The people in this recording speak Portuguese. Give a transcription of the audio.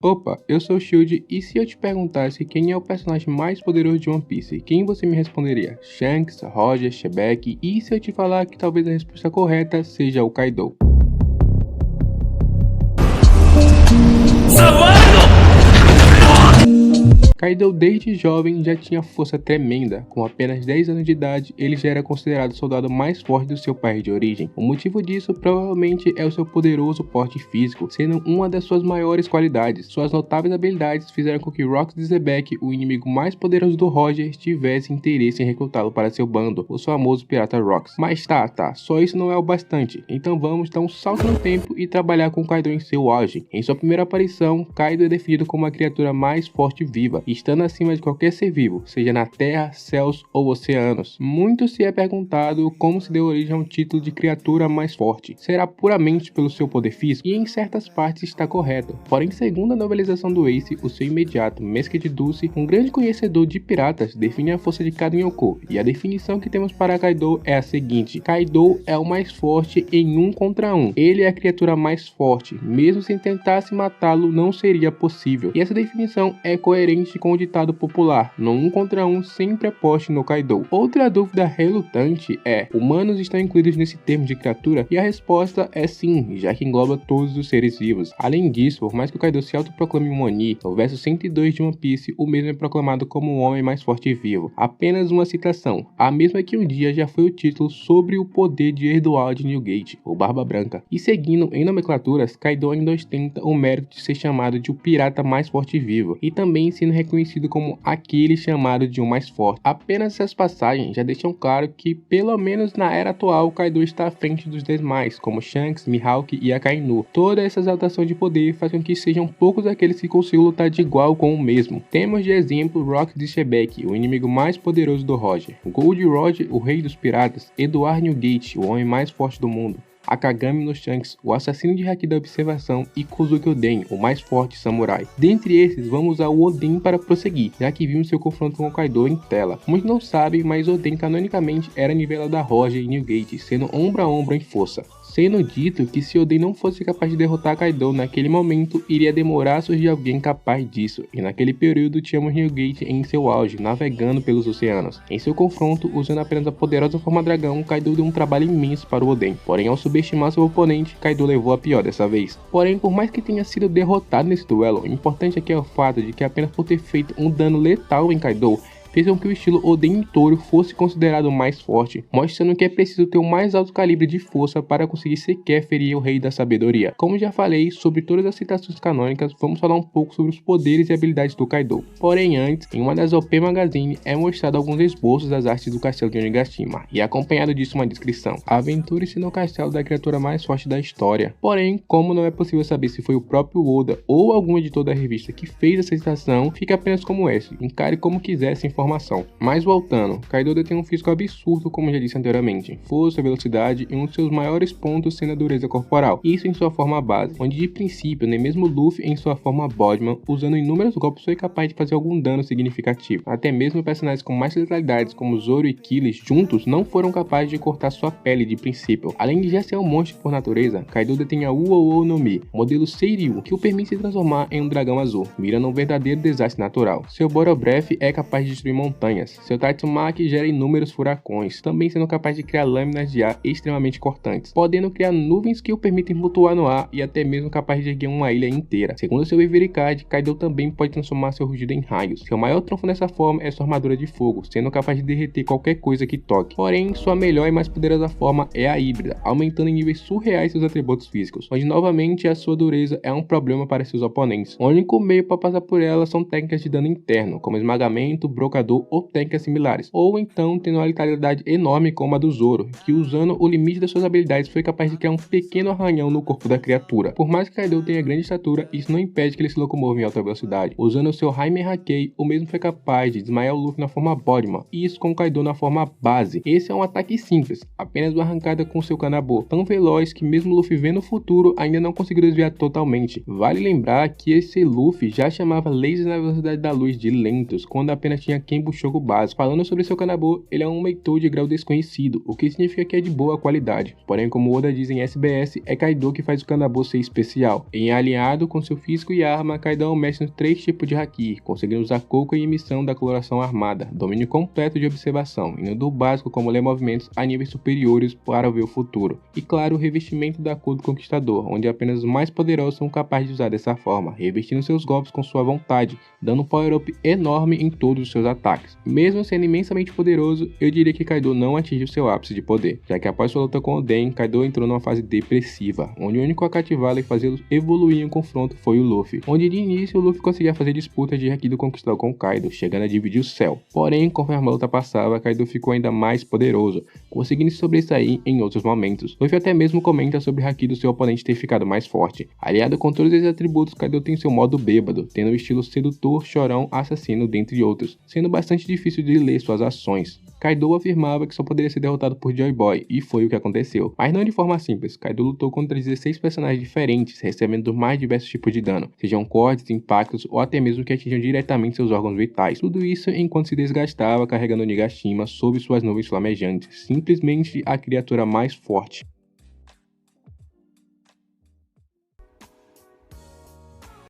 Opa, eu sou o Shield e se eu te perguntasse quem é o personagem mais poderoso de One Piece, quem você me responderia? Shanks, Roger, Shebeck? E se eu te falar que talvez a resposta correta seja o Kaido? Kaido desde jovem já tinha força tremenda, com apenas 10 anos de idade ele já era considerado o soldado mais forte do seu país de origem. O motivo disso provavelmente é o seu poderoso porte físico, sendo uma das suas maiores qualidades. Suas notáveis habilidades fizeram com que Rox de Xebec, o inimigo mais poderoso do Roger, tivesse interesse em recrutá-lo para seu bando, o famoso pirata Rox. Mas tá, só isso não é o bastante, então vamos dar um salto no tempo e trabalhar com Kaido em seu auge. Em sua primeira aparição, Kaido é definido como a criatura mais forte viva, estando acima de qualquer ser vivo, seja na terra, céus ou oceanos. Muito se é perguntado como se deu origem a um título de criatura mais forte. Será puramente pelo seu poder físico? E em certas partes está correto. Porém, segundo a novelização do Ace, o seu imediato Mesquite Dulce, um grande conhecedor de piratas, define a força de cada Yonkou, e a definição que temos para Kaido é a seguinte: Kaido é o mais forte em 1 contra 1. Ele é a criatura mais forte, mesmo se tentasse matá-lo não seria possível. E essa definição é coerente com o ditado popular: no 1 contra 1 sempre aposte no Kaido. Outra dúvida relutante é: humanos estão incluídos nesse termo de criatura? E a resposta é sim, já que engloba todos os seres vivos. Além disso, por mais que o Kaido se autoproclame um Oni, no verso 102 de One Piece, o mesmo é proclamado como o homem mais forte e vivo. Apenas uma citação, a mesma que um dia já foi o título sobre o poder de Erdoal de Newgate, o Barba Branca. E seguindo em nomenclaturas, Kaido ainda ostenta o mérito de ser chamado de o pirata mais forte e vivo, e também sendo reconhecido como aquele chamado de o mais forte. Apenas essas passagens já deixam claro que, pelo menos na era atual, Kaido está à frente dos demais, como Shanks, Mihawk e Akainu. Toda essa exaltação de poder faz com que sejam poucos aqueles que consigam lutar de igual com o mesmo. Temos de exemplo Rox de Shebeck, o inimigo mais poderoso do Roger, Gold Roger, o rei dos piratas, Edward Newgate, o homem mais forte do mundo, Akagami no Shanks, o assassino de Haki da observação, e Kozuki Oden, o mais forte samurai. Dentre esses, vamos usar o Oden para prosseguir, já que vimos seu confronto com o Kaido em tela. Muitos não sabem, mas Oden canonicamente era nivelado a Roger e Newgate, sendo ombro a ombro em força. Sendo dito que se Oden não fosse capaz de derrotar Kaido naquele momento, iria demorar a surgir alguém capaz disso, e naquele período tínhamos Newgate em seu auge, navegando pelos oceanos. Em seu confronto, usando apenas a poderosa forma dragão, Kaido deu um trabalho imenso para o Oden, porém ao subestimar seu oponente, Kaido levou a pior dessa vez. Porém, por mais que tenha sido derrotado nesse duelo, o importante aqui é o fato de que apenas por ter feito um dano letal em Kaido, fez com que o estilo Oden Toro fosse considerado mais forte, mostrando que é preciso ter o mais alto calibre de força para conseguir sequer ferir o Rei da Sabedoria. Como já falei sobre todas as citações canônicas, vamos falar um pouco sobre os poderes e habilidades do Kaido. Porém antes, em uma das OP Magazine é mostrado alguns esboços das artes do castelo de Onigashima, e acompanhado disso uma descrição: aventure-se no castelo da criatura mais forte da história. Porém, como não é possível saber se foi o próprio Oda ou algum editor da revista que fez essa citação, fica apenas como essa, encare como quiser essa informação. Mas voltando, Kaido tem um físico absurdo, como já disse anteriormente, força, velocidade e um dos seus maiores pontos sendo a dureza corporal, isso em sua forma base, onde de princípio nem mesmo Luffy em sua forma Bodman, usando inúmeros golpes, foi capaz de fazer algum dano significativo. Até mesmo personagens com mais letalidades como Zoro e Killers juntos não foram capazes de cortar sua pele de princípio. Além de já ser um monstro por natureza, Kaido tem a Uou no Mi, modelo Seiryu, que o permite se transformar em um dragão azul, mirando um verdadeiro desastre natural. Seu Bottle Breath é capaz de destruir montanhas. Seu Tatsumaki gera inúmeros furacões, também sendo capaz de criar lâminas de ar extremamente cortantes, podendo criar nuvens que o permitem flutuar no ar e até mesmo capaz de erguer uma ilha inteira. Segundo seu Ivory Card, Kaido também pode transformar seu rugido em raios. Seu maior trunfo nessa forma é sua armadura de fogo, sendo capaz de derreter qualquer coisa que toque. Porém, sua melhor e mais poderosa forma é a híbrida, aumentando em níveis surreais seus atributos físicos, onde novamente a sua dureza é um problema para seus oponentes. O único meio para passar por ela são técnicas de dano interno, como esmagamento, brocador ou técnicas similares, ou então tendo uma letalidade enorme como a do Zoro, que usando o limite das suas habilidades foi capaz de criar um pequeno arranhão no corpo da criatura. Por mais que Kaido tenha grande estatura, isso não impede que ele se locomova em alta velocidade. Usando o seu Jaime Hakei, o mesmo foi capaz de desmaiar o Luffy na forma Bodman, e isso com o Kaido na forma base. Esse é um ataque simples, apenas uma arrancada com seu Kanabo, tão veloz que mesmo Luffy vendo o futuro ainda não conseguiu desviar totalmente. Vale lembrar que esse Luffy já chamava lasers na velocidade da luz de lentos, quando apenas tinha Ken Bushoku básico. Falando sobre seu Kanabo, ele é um Meitou de grau desconhecido, o que significa que é de boa qualidade. Porém, como Oda diz em SBS, é Kaido que faz o Kanabo ser especial. Em alinhado com seu físico e arma, Kaido é um mestre nos 3 tipos de Haki, conseguindo usar Koku e emissão da coloração armada, domínio completo de observação, indo do básico como ler movimentos a níveis superiores para ver o futuro. E claro, o revestimento da cor do Conquistador, onde apenas os mais poderosos são capazes de usar dessa forma, revestindo seus golpes com sua vontade, dando um power-up enorme em todos os seus ataques. Mesmo sendo imensamente poderoso, eu diria que Kaido não atinge o seu ápice de poder, já que após sua luta com Oden, Kaido entrou numa fase depressiva, onde o único a cativá-lo e fazê-lo evoluir em um confronto foi o Luffy, onde de início o Luffy conseguia fazer disputas de Haki do Conquistador com Kaido, chegando a dividir o céu. Porém, conforme a luta passava, Kaido ficou ainda mais poderoso, conseguindo se sobressair em outros momentos. Luffy até mesmo comenta sobre o Haki do seu oponente ter ficado mais forte. Aliado com todos esses atributos, Kaido tem seu modo bêbado, tendo o estilo sedutor, chorão, assassino, dentre outros, sendo bastante difícil de ler suas ações. Kaido afirmava que só poderia ser derrotado por Joy Boy, e foi o que aconteceu. Mas não de forma simples, Kaido lutou contra 16 personagens diferentes, recebendo os mais diversos tipos de dano, sejam cortes, impactos ou até mesmo que atingiam diretamente seus órgãos vitais. Tudo isso enquanto se desgastava carregando Onigashima sob suas nuvens flamejantes, simplesmente a criatura mais forte.